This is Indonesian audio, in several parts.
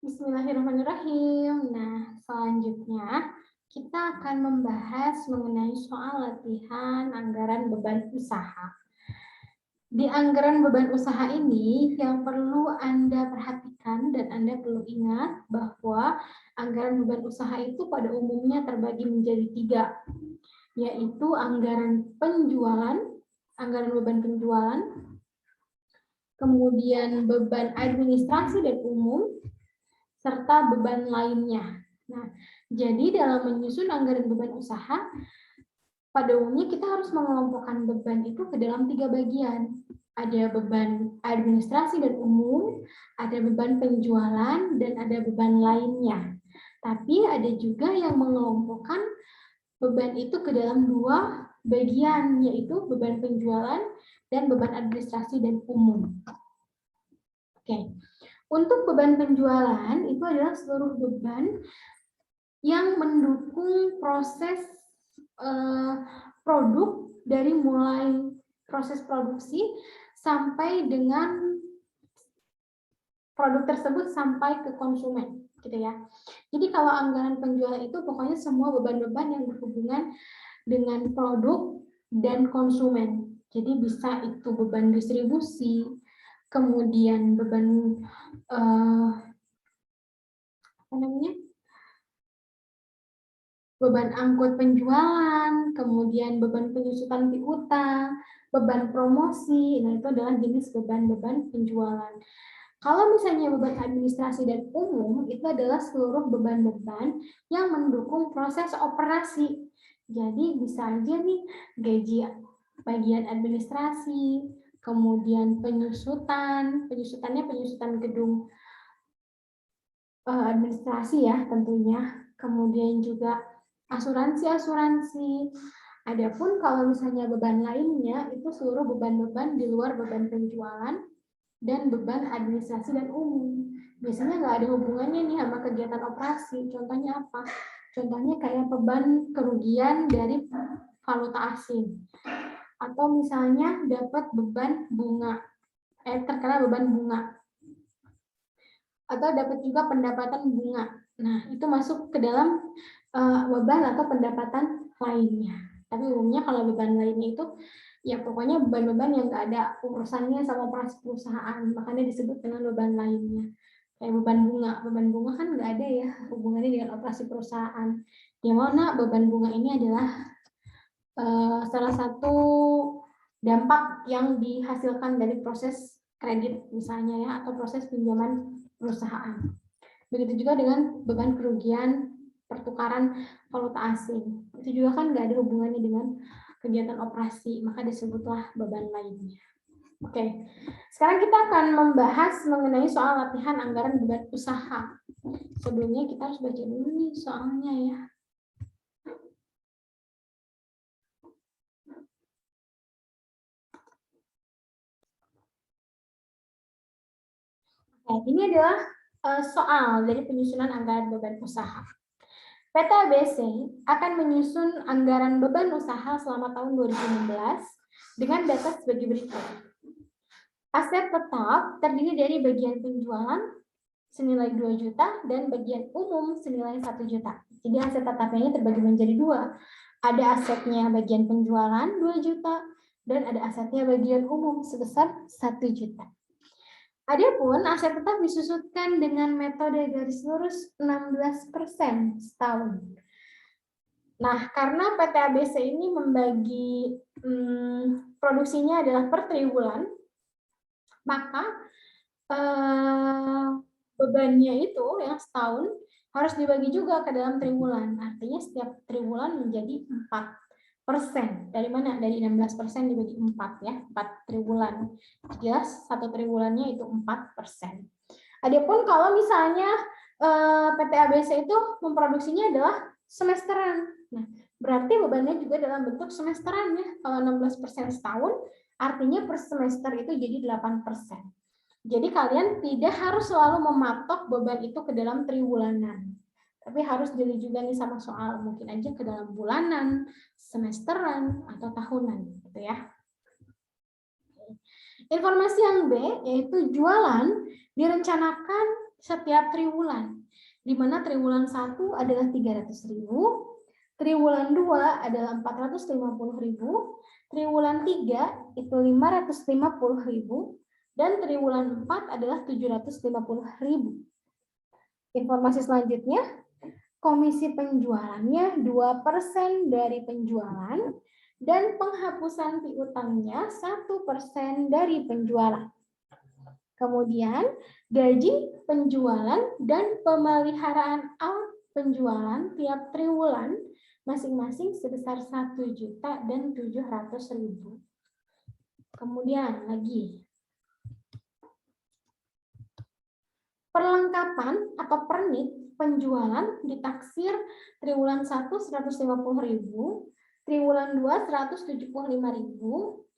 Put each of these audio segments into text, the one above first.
Bismillahirrahmanirrahim. Nah, selanjutnya kita akan membahas mengenai soal latihan anggaran beban usaha. Di anggaran beban usaha ini yang perlu Anda perhatikan dan Anda perlu ingat bahwa anggaran beban usaha itu pada umumnya terbagi menjadi 3, yaitu anggaran penjualan, anggaran beban penjualan, kemudian beban administrasi dan umum, serta beban lainnya. Nah, jadi dalam menyusun anggaran beban usaha, pada umumnya kita harus mengelompokkan beban itu ke dalam 3 bagian. Ada beban administrasi dan umum, ada beban penjualan, dan ada beban lainnya. Tapi ada juga yang mengelompokkan beban itu ke dalam 2 bagian, yaitu beban penjualan dan beban administrasi dan umum. Oke. Untuk beban penjualan, itu adalah seluruh beban yang mendukung proses produk dari mulai proses produksi sampai dengan produk tersebut sampai ke konsumen, gitu ya. Jadi kalau anggaran penjualan itu pokoknya semua beban-beban yang berhubungan dengan produk dan konsumen. Jadi bisa itu beban distribusi, kemudian beban beban angkut penjualan, kemudian beban penyusutan piutang, beban promosi. Nah, itu adalah jenis beban-beban penjualan. Kalau misalnya beban administrasi dan umum, itu adalah seluruh beban-beban yang mendukung proses operasi. Jadi bisa aja nih gaji bagian administrasi, kemudian penyusutannya penyusutan gedung administrasi ya tentunya, kemudian juga asuransi. Adapun kalau misalnya beban lainnya itu seluruh beban-beban di luar beban penjualan dan beban administrasi dan umum. Biasanya nggak ada hubungannya nih sama kegiatan operasi. Contohnya apa? Contohnya kayak beban kerugian dari valuta asing. Atau misalnya dapat beban bunga, terkena beban bunga. Atau dapat juga pendapatan bunga. Nah, itu masuk ke dalam beban atau pendapatan lainnya. Tapi umumnya kalau beban lainnya itu ya pokoknya beban-beban yang nggak ada urusannya sama operasi perusahaan, makanya disebut dengan beban lainnya. Kayak beban bunga kan nggak ada ya hubungannya dengan operasi perusahaan. Di mana beban bunga ini adalah salah satu dampak yang dihasilkan dari proses kredit misalnya ya, atau proses pinjaman perusahaan. Begitu juga dengan beban kerugian pertukaran valuta asing. Itu juga kan nggak ada hubungannya dengan kegiatan operasi, maka disebutlah beban lainnya. Oke, sekarang kita akan membahas mengenai soal latihan anggaran beban usaha. Sebelumnya kita harus baca dulu nih soalnya ya. Oke, ini adalah soal dari penyusunan anggaran beban usaha. PT ABC akan menyusun anggaran beban usaha selama tahun 2016 dengan data sebagai berikut. Aset tetap terdiri dari bagian penjualan senilai 2 juta dan bagian umum senilai 1 juta. Jadi aset tetapnya ini terbagi menjadi 2. Ada asetnya bagian penjualan 2 juta dan ada asetnya bagian umum sebesar 1 juta. Adapun aset tetap disusutkan dengan metode garis lurus 16% setahun. Nah, karena PT ABC ini membagi produksinya adalah per triwulan, maka bebannya itu yang setahun harus dibagi juga ke dalam triwulan. Artinya setiap triwulan menjadi 4%. Dari mana? Dari 16% dibagi 4 ya, 4 triwulan. Jelas satu triwulannya itu 4%. Adapun kalau misalnya PT ABC itu memproduksinya adalah semesteran. Nah, berarti bebannya juga dalam bentuk semesteran ya. Kalau 16% setahun, artinya per semester itu jadi 8%. Jadi kalian tidak harus selalu mematok beban itu ke dalam triwulanan. Tapi harus dilihat juga nih sama soal, mungkin aja ke dalam bulanan, semesteran, atau tahunan gitu ya. Informasi yang B yaitu jualan direncanakan setiap triwulan, di mana triwulan 1 adalah 300.000, triwulan 2 adalah 450.000, triwulan 3 itu 550.000, dan triwulan 4 adalah 750.000. Informasi selanjutnya, komisi penjualannya 2% dari penjualan, dan penghapusan piutangnya 1% dari penjualan. Kemudian, gaji penjualan dan pemeliharaan alat penjualan tiap triwulan masing-masing sebesar 1.000.000 dan 700.000. Kemudian lagi, perlengkapan atau pernik penjualan ditaksir triwulan 1 150.000, triwulan 2 175.000,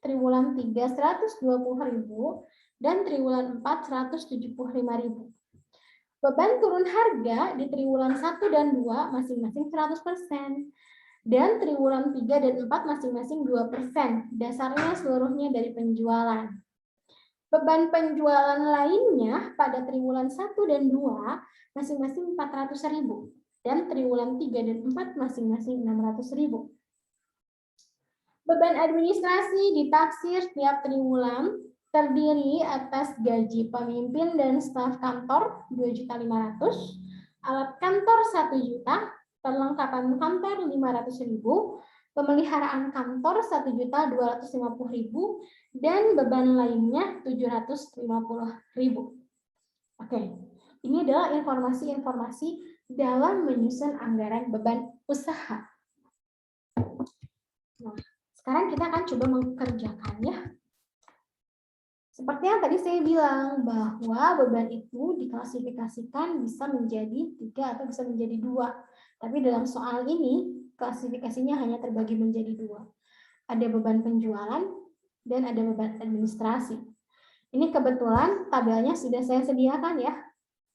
triwulan 3 120.000, dan triwulan 4 175.000. Beban turun harga di triwulan 1 dan 2 masing-masing 100%, dan triwulan 3 dan 4 masing-masing 2%. Dasarnya seluruhnya dari penjualan. Beban penjualan lainnya pada triwulan 1 dan 2 masing-masing 400.000, dan triwulan 3 dan 4 masing-masing 600.000. Beban administrasi ditaksir tiap triwulan terdiri atas gaji pemimpin dan staf kantor 2.500.000, alat kantor 1.000.000, perlengkapan kantor 500.000, pemeliharaan kantor 1.250.000, dan beban lainnya 750.000. Oke, ini adalah informasi-informasi dalam menyusun anggaran beban usaha. Nah, sekarang kita akan coba mengerjakannya. Seperti yang tadi saya bilang, bahwa beban itu diklasifikasikan bisa menjadi 3 atau bisa menjadi 2. Tapi dalam soal ini, klasifikasinya hanya terbagi menjadi 2. Ada beban penjualan dan ada beban administrasi. Ini kebetulan tabelnya sudah saya sediakan ya,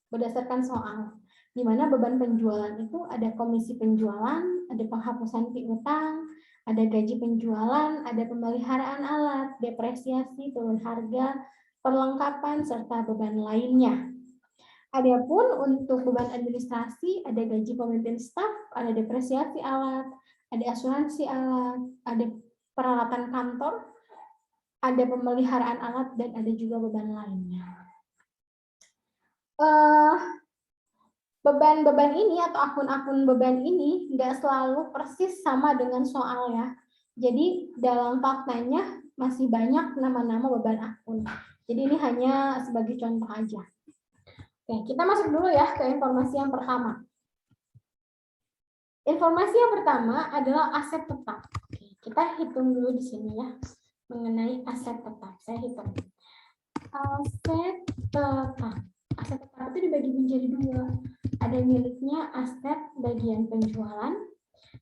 berdasarkan soal. Di mana beban penjualan itu ada komisi penjualan, ada penghapusan piutang, ada gaji penjualan, ada pemeliharaan alat, depresiasi, turun harga, perlengkapan, serta beban lainnya. Adapun untuk beban administrasi, ada gaji pemimpin staf, ada depresiasi alat, ada asuransi alat, ada peralatan kantor, ada pemeliharaan alat, dan ada juga beban lainnya. Beban-beban ini atau akun-akun beban ini nggak selalu persis sama dengan soal ya. Jadi dalam faktanya masih banyak nama-nama beban akun. Jadi ini hanya sebagai contoh aja. Oke, kita masuk dulu ya ke informasi yang pertama. Informasi yang pertama adalah aset tetap. Oke, kita hitung dulu di sini ya mengenai aset tetap. Saya hitung. Aset tetap. Aset tetap itu dibagi menjadi 2. Ada miliknya aset bagian penjualan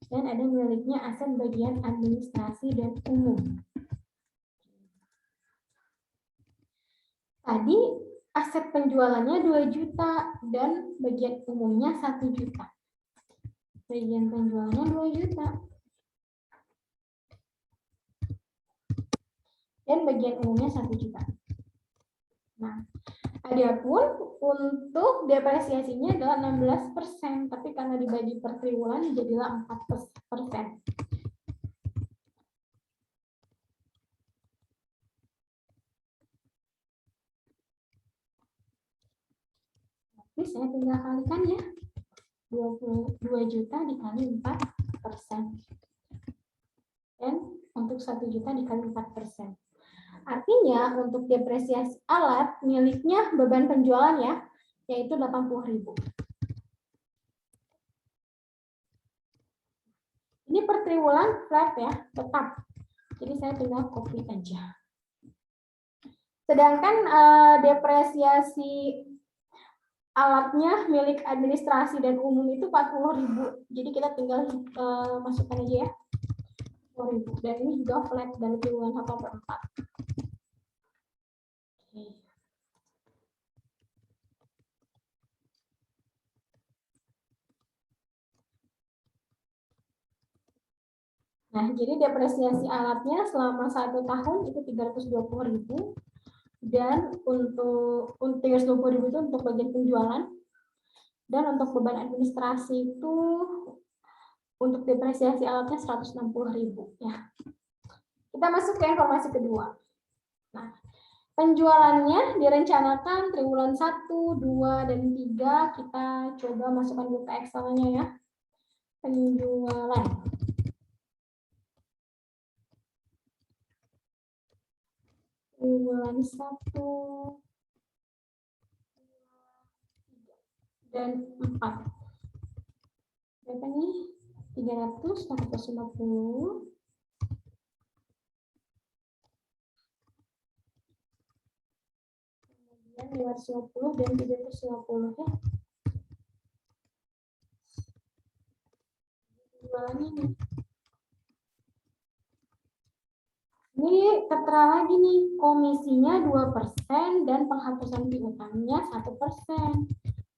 dan ada miliknya aset bagian administrasi dan umum. Tadi aset penjualannya 2 juta dan bagian umumnya 1 juta. Bagian penjualannya 2 juta. Dan bagian umumnya 1 juta. Nah, adapun untuk depresiasinya adalah 16%, tapi karena dibagi per triwulan jadilah 4%. Jadi saya tinggal kalikan ya. 22 juta dikali 4%. Dan untuk 1 juta dikali 4%. Artinya untuk depresiasi alat miliknya beban penjualan ya, yaitu 80.000. Ini per triwulan flat ya, tetap. Jadi saya tinggal copy aja. Sedangkan depresiasi alatnya milik administrasi dan umum itu 40.000. Jadi kita tinggal masukkan aja ya. 40.000. Dan ini juga flat dari triwulan 1 sampai 4. Nah, jadi depresiasi alatnya selama 1 tahun itu 320.000, Dan untuk 320.000 itu untuk bagian penjualan. Dan untuk beban administrasi itu untuk depresiasi alatnya 160.000 ya. Kita masuk ke informasi kedua. Nah, penjualannya direncanakan triwulan 1, 2, dan 3. Kita coba masukkan dulu ke Excel-nya ya. Penjualan. Triwulan 1 dan 4. Berapa nih? 300, 450. Kemudian 550 dan 350 ya. Penjualannya nih. Ini tertera lagi nih, komisinya 2% dan penghapusan piutangnya 1%.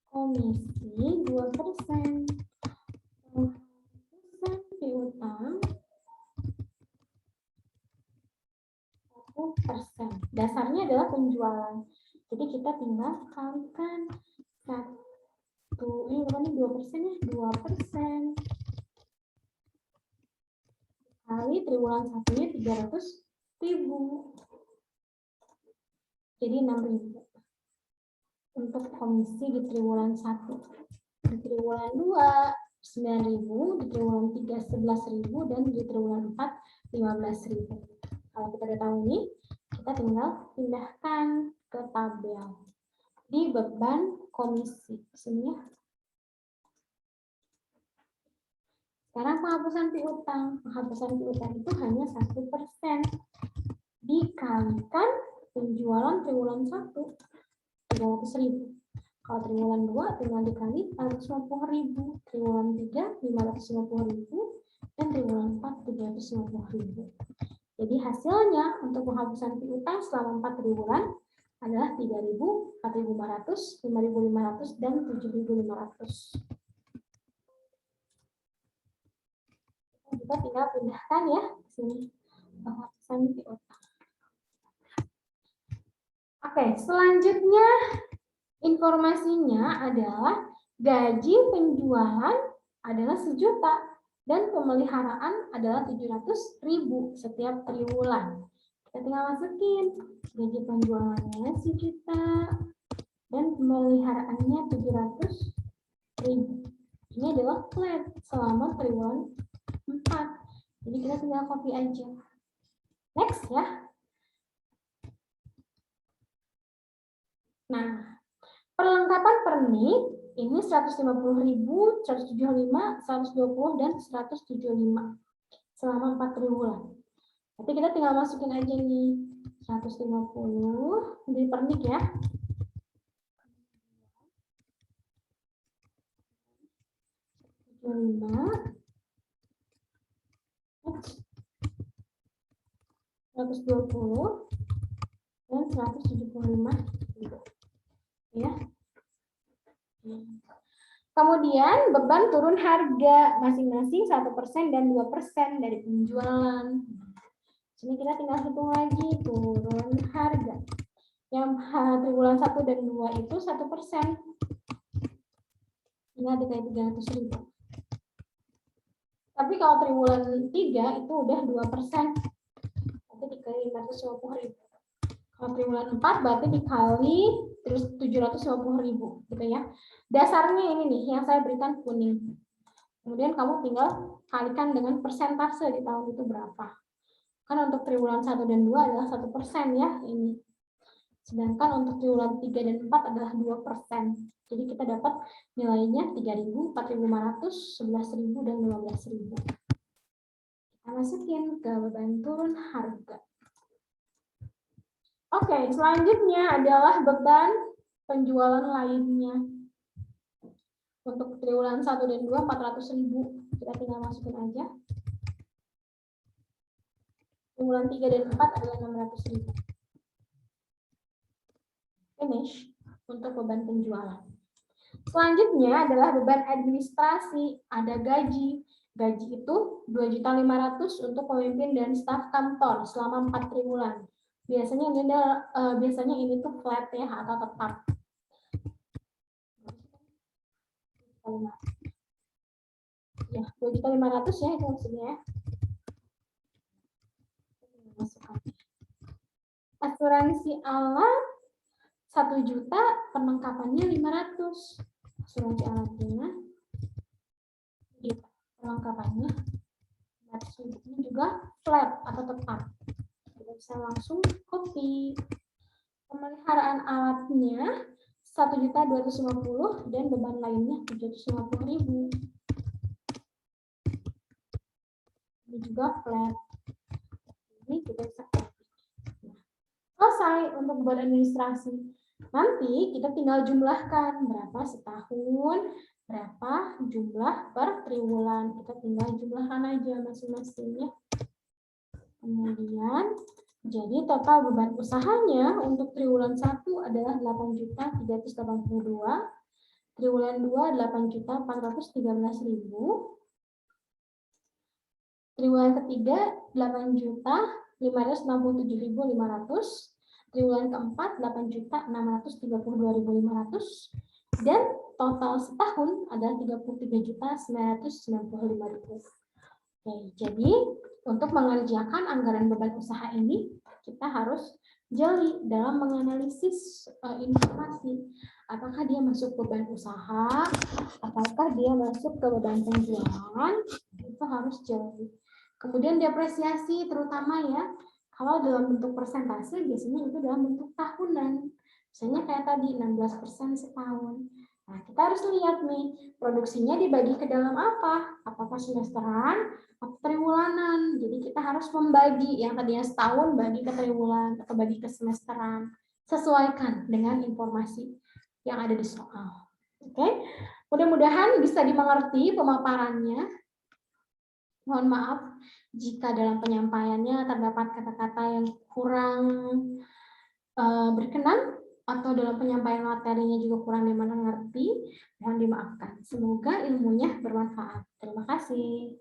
Komisi 2%. Penghapusan piutang 1%. Dasarnya adalah penjualan. Jadi kita tinggal kalikan 1, ini berapa nih 2% ya? 2%. Kali triwulan 1-nya 300.000. Jadi 6.000 untuk komisi di triwulan 1. Di triwulan 2 9.000, di triwulan 3 11.000, dan di triwulan 4 15.000. Kalau kita udah tahu ini, kita tinggal pindahkan ke tabel di beban komisi sini ya. Sekarang penghapusan piutang. Penghapusan piutang itu hanya 1%. Dikalikan penjualan triwulan 1, 300.000. Kalau triwulan 2 tinggal dikali 450.000, triwulan 3 550.000, dan triwulan 4 350.000. Jadi hasilnya untuk penghapusan piutang selama 4 triwulan adalah 3.000, 4.500, 5.500, dan 7.500. Kita tinggal pindahkan ya ke sini penghapusan piutang. Oke, selanjutnya informasinya adalah gaji penjualan adalah 1 juta dan pemeliharaan adalah 700.000 setiap triwulan. Kita tinggal masukin gaji penjualannya 1 juta dan pemeliharaannya 700.000. Ini adalah flat selama triwulan 4. Jadi kita tinggal copy aja. Next ya. Nah, perlengkapan pernik ini 150.000, 175, 120, dan 175 selama 4 triwulan. Tapi kita tinggal masukin aja nih 150 di pernik ya. Seratus 120 dan 175 ya. Kemudian beban turun harga masing-masing 1% dan 2% dari penjualan. Sini kita tinggal hitung lagi turun harga. Yang triwulan 1 dan 2 itu 1%. Tinggal dikali 300.000. Tapi kalau triwulan 3 itu udah 2%. Nanti dikali 550.000. Kalau triwulan 4 berarti dikali terus 750.000 gitu ya. Dasarnya ini nih yang saya berikan kuning. Kemudian kamu tinggal kalikan dengan persentase di tahun itu berapa. Kan untuk triwulan 1 dan 2 adalah 1% ya ini. Sedangkan untuk triwulan 3 dan 4 adalah 2%. Jadi kita dapat nilainya 3.000, 4.500, 11.000, dan 15.000. Kita masukin ke beban turun harga. Oke, selanjutnya adalah beban penjualan lainnya. Untuk triwulan 1 dan 2, 400.000. Kita tinggal masukin aja. Triwulan 3 dan 4 adalah 600.000. Finish untuk beban penjualan. Selanjutnya adalah beban administrasi. Ada gaji. Gaji itu 2.500.000 untuk pemimpin dan staf kantor selama 4 triwulan. Biasanya ini tuh flat ya atau tetap. Ya, 2.500.000 ya itu maksudnya ya. Asuransi alat 1 juta, perlengkapannya 500. Asuransi alatnya perlengkapannya 500.000. Ini juga flat atau tetap. Kita bisa langsung copy. Pemeliharaan alatnya 1.250.000 dan beban lainnya 750.000. Ini juga flat. Ini kita bisa copy. Selesai untuk beban administrasi. Nanti kita tinggal jumlahkan berapa setahun, berapa jumlah per triwulan. Kita tinggal jumlahkan aja masing-masingnya. Kemudian, jadi total beban usahanya untuk triwulan 1 adalah 8.382, triwulan 2 8.413.000, triwulan ketiga 8.567.500, triwulan keempat 8.632.500, dan total setahun adalah 33.995.000. Oke, jadi untuk mengerjakan anggaran beban usaha ini, kita harus jeli dalam menganalisis informasi. Apakah dia masuk beban usaha, apakah dia masuk ke beban penjualan, itu harus jeli. Kemudian depresiasi terutama ya, kalau dalam bentuk persentase biasanya itu dalam bentuk tahunan. Misalnya kayak tadi 16% setahun. Nah, kita harus lihat nih, produksinya dibagi ke dalam apa? Apakah semesteran atau triwulanan? Jadi kita harus membagi yang tadinya setahun bagi ke triwulan atau bagi ke semesteran. Sesuaikan dengan informasi yang ada di soal. Oke, mudah-mudahan bisa dimengerti pemaparannya. Mohon maaf jika dalam penyampaiannya terdapat kata-kata yang kurang berkenan atau dalam penyampaian materinya juga kurang dimengerti, mohon dimaafkan. Semoga ilmunya bermanfaat. Terima kasih.